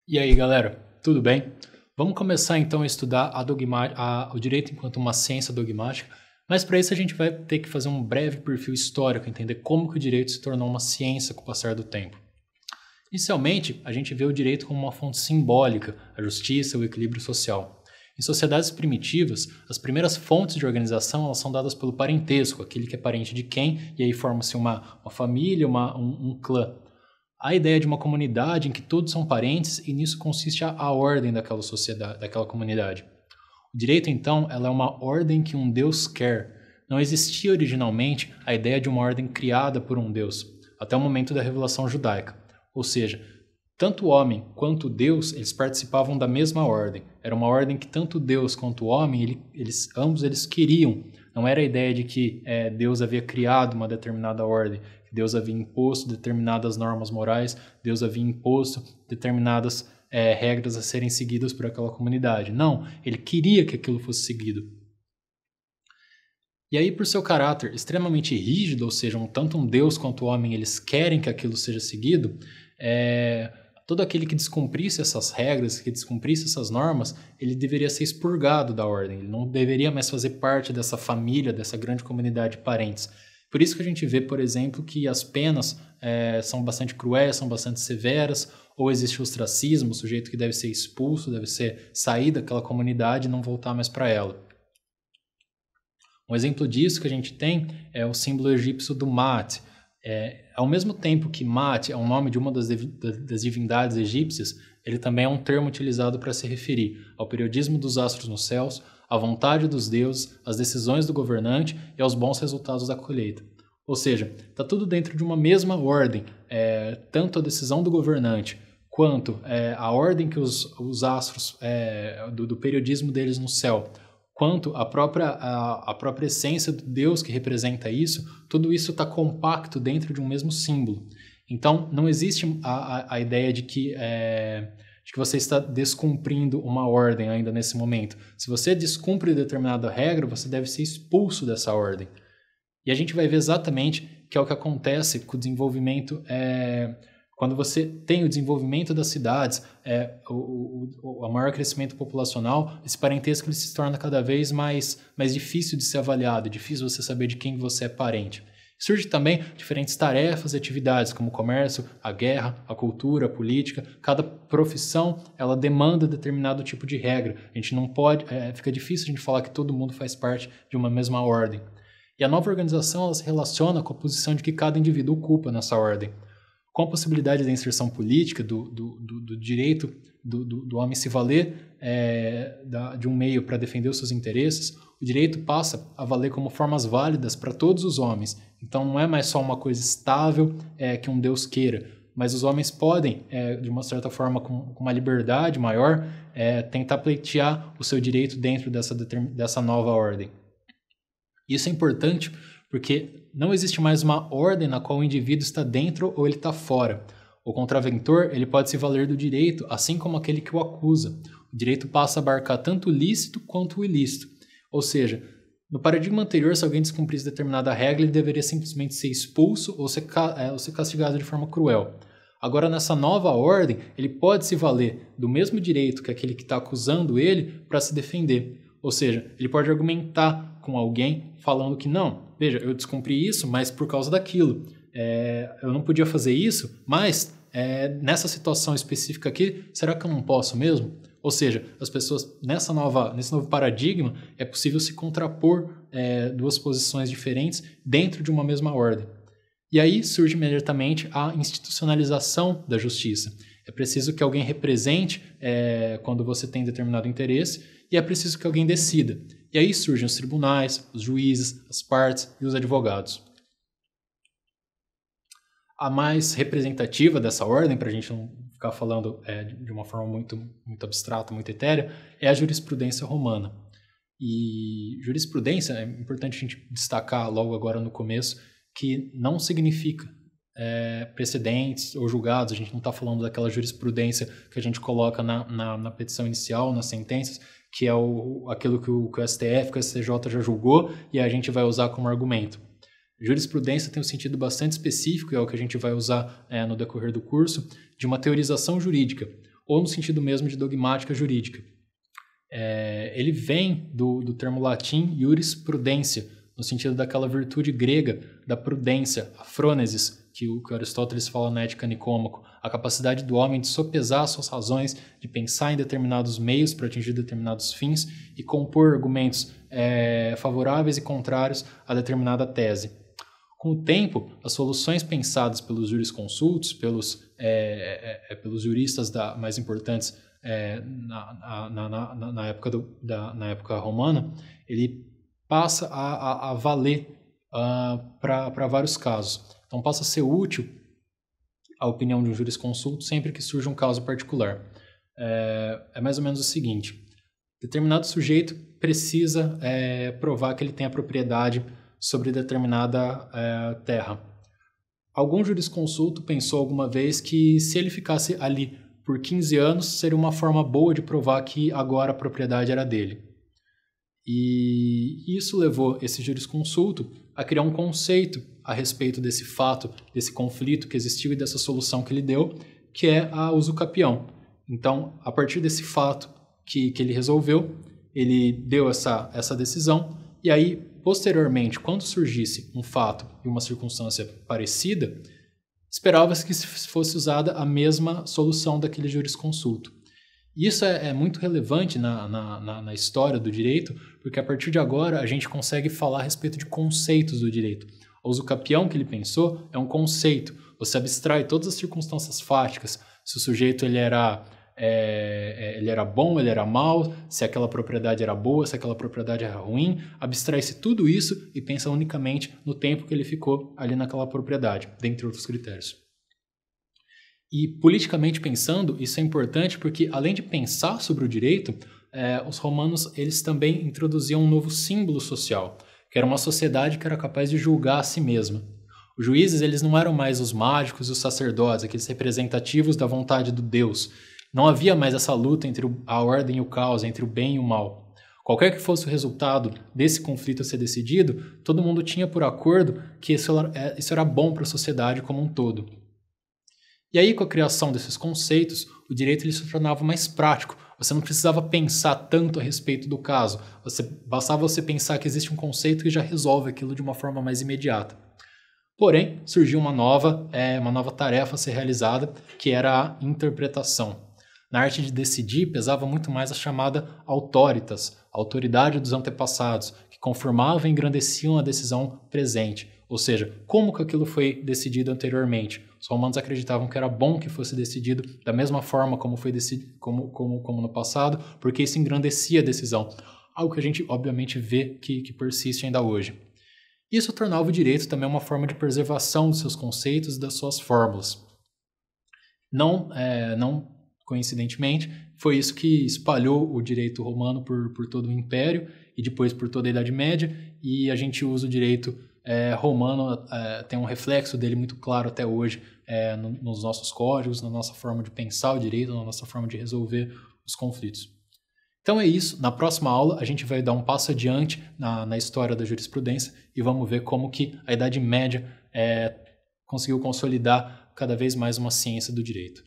E aí, galera, tudo bem? Vamos começar então a estudar o direito enquanto uma ciência dogmática, mas para isso a gente vai ter que fazer um breve perfil histórico, entender como que o direito se tornou uma ciência com o passar do tempo. Inicialmente, a gente vê o direito como uma fonte simbólica, a justiça, o equilíbrio social. Em sociedades primitivas, as primeiras fontes de organização elas são dadas pelo parentesco, aquele que é parente de quem, e aí forma-se uma família, um clã. A ideia de uma comunidade em que todos são parentes e nisso consiste a ordem daquela sociedade, daquela comunidade. O direito, então, ela é uma ordem que um Deus quer. Não existia originalmente a ideia de uma ordem criada por um Deus, até o momento da revelação judaica. Ou seja, tanto o homem quanto Deus, eles participavam da mesma ordem. Era uma ordem que tanto Deus quanto o homem, ambos eles queriam. Não era a ideia de que Deus havia criado uma determinada ordem, que Deus havia imposto determinadas normas morais, Deus havia imposto determinadas regras a serem seguidas por aquela comunidade. Não, ele queria que aquilo fosse seguido. E aí, por seu caráter extremamente rígido, ou seja, tanto um Deus quanto o homem, eles querem que aquilo seja seguido, todo aquele que descumprisse essas regras, que descumprisse essas normas, ele deveria ser expurgado da ordem, ele não deveria mais fazer parte dessa família, dessa grande comunidade de parentes. Por isso que a gente vê, por exemplo, que as penas são bastante cruéis, são bastante severas, ou existe ostracismo, o sujeito que deve ser expulso, deve ser sair daquela comunidade e não voltar mais para ela. Um exemplo disso que a gente tem é o símbolo egípcio do Maat. Ao mesmo tempo que Maat é o nome de uma das divindades egípcias, ele também é um termo utilizado para se referir ao periodismo dos astros nos céus, à vontade dos deuses, às decisões do governante e aos bons resultados da colheita. Ou seja, está tudo dentro de uma mesma ordem, tanto a decisão do governante quanto a ordem que os astros, do periodismo deles no céu, quanto a própria essência do Deus que representa isso, tudo isso está compacto dentro de um mesmo símbolo. Então, não existe a ideia de que você está descumprindo uma ordem ainda nesse momento. Se você descumpre determinada regra, você deve ser expulso dessa ordem. E a gente vai ver exatamente que é o que acontece com o desenvolvimento... Quando você tem o desenvolvimento das cidades, o maior crescimento populacional, esse parentesco ele se torna cada vez mais difícil de ser avaliado, difícil você saber de quem você é parente. Surgem também diferentes tarefas e atividades, como o comércio, a guerra, a cultura, a política. Cada profissão ela demanda determinado tipo de regra. A gente não pode, fica difícil a gente falar que todo mundo faz parte de uma mesma ordem. E a nova organização ela se relaciona com a posição de que cada indivíduo ocupa nessa ordem. Com a possibilidade da inserção política, do direito do homem se valer de um meio para defender os seus interesses, o direito passa a valer como formas válidas para todos os homens. Então não é mais só uma coisa estável que um Deus queira, mas os homens podem, de uma certa forma, com uma liberdade maior, tentar pleitear o seu direito dentro dessa nova ordem. Isso é importante porque não existe mais uma ordem na qual o indivíduo está dentro ou ele está fora. O contraventor ele pode se valer do direito, assim como aquele que o acusa. O direito passa a abarcar tanto o lícito quanto o ilícito. Ou seja, no paradigma anterior, se alguém descumprisse determinada regra, ele deveria simplesmente ser expulso ou ser castigado de forma cruel. Agora, nessa nova ordem, ele pode se valer do mesmo direito que aquele que está acusando ele para se defender. Ou seja, ele pode argumentar com alguém falando que não, veja, eu descumpri isso, mas por causa daquilo. Eu não podia fazer isso, mas nessa situação específica aqui, será que eu não posso mesmo? Ou seja, as pessoas, nesse novo paradigma, é possível se contrapor duas posições diferentes dentro de uma mesma ordem. E aí surge imediatamente a institucionalização da justiça. É preciso que alguém represente quando você tem determinado interesse e é preciso que alguém decida. E aí surgem os tribunais, os juízes, as partes e os advogados. A mais representativa dessa ordem, para a gente não ficar falando de uma forma muito, muito abstrata, muito etérea, é a jurisprudência romana. E jurisprudência, é importante a gente destacar logo agora no começo, que não significa precedentes ou julgados, a gente não está falando daquela jurisprudência que a gente coloca na petição inicial, nas sentenças, que é aquilo que o STF, que o STJ já julgou e a gente vai usar como argumento. Jurisprudência tem um sentido bastante específico, é o que a gente vai usar no decorrer do curso, de uma teorização jurídica. ou no sentido mesmo de dogmática jurídica. Ele vem do termo latim iuris prudência, no sentido daquela virtude grega da prudência, a frônesis, que o Aristóteles fala na Ética Nicômaco, a capacidade do homem de sopesar suas razões, de pensar em determinados meios para atingir determinados fins e compor argumentos favoráveis e contrários a determinada tese. Com o tempo, as soluções pensadas pelos jurisconsultos, pelos juristas mais importantes na época romana, ele passa a valer para vários casos. Então passa a ser útil a opinião de um jurisconsulto sempre que surge um caso particular. É mais ou menos o seguinte: determinado sujeito precisa provar que ele tem a propriedade sobre determinada terra. Algum jurisconsulto pensou alguma vez que se ele ficasse ali por 15 anos, seria uma forma boa de provar que agora a propriedade era dele. E isso levou esse jurisconsulto a criar um conceito a respeito desse fato, desse conflito que existiu e dessa solução que ele deu, que é a uso capião. Então, a partir desse fato que ele resolveu, ele deu essa decisão, e aí, posteriormente, quando surgisse um fato e uma circunstância parecida, esperava-se que fosse usada a mesma solução daquele jurisconsulto. Isso é muito relevante na história do direito, porque a partir de agora a gente consegue falar a respeito de conceitos do direito. O uso capião que ele pensou é um conceito. Você abstrai todas as circunstâncias fáticas, se o sujeito ele era bom, ele era mau, se aquela propriedade era boa, se aquela propriedade era ruim, abstrai-se tudo isso e pensa unicamente no tempo que ele ficou ali naquela propriedade, dentre outros critérios. E politicamente pensando, isso é importante porque, além de pensar sobre o direito, os romanos eles também introduziam um novo símbolo social, que era uma sociedade que era capaz de julgar a si mesma. Os juízes eles não eram mais os mágicos e os sacerdotes, aqueles representativos da vontade do Deus. Não havia mais essa luta entre a ordem e o caos, entre o bem e o mal. Qualquer que fosse o resultado desse conflito a ser decidido, todo mundo tinha por acordo que isso era bom para a sociedade como um todo. E aí, com a criação desses conceitos, o direito ele se tornava mais prático. Você não precisava pensar tanto a respeito do caso. Bastava você pensar que existe um conceito que já resolve aquilo de uma forma mais imediata. Porém, surgiu uma nova tarefa a ser realizada, que era a interpretação. Na arte de decidir, pesava muito mais a chamada autoritas, a autoridade dos antepassados, que confirmavam e engrandeciam a decisão presente. Ou seja, como que aquilo foi decidido anteriormente. Os romanos acreditavam que era bom que fosse decidido da mesma forma como foi decidido, como no passado, porque isso engrandecia a decisão. Algo que a gente, obviamente, vê que persiste ainda hoje. Isso tornava o direito também uma forma de preservação dos seus conceitos e das suas fórmulas. Não coincidentemente, foi isso que espalhou o direito romano por todo o Império e depois por toda a Idade Média, e a gente usa o direito romano, tem um reflexo dele muito claro até hoje nos nossos códigos, na nossa forma de pensar o direito, na nossa forma de resolver os conflitos. Então é isso, na próxima aula a gente vai dar um passo adiante na história da jurisprudência e vamos ver como que a Idade Média conseguiu consolidar cada vez mais uma ciência do direito.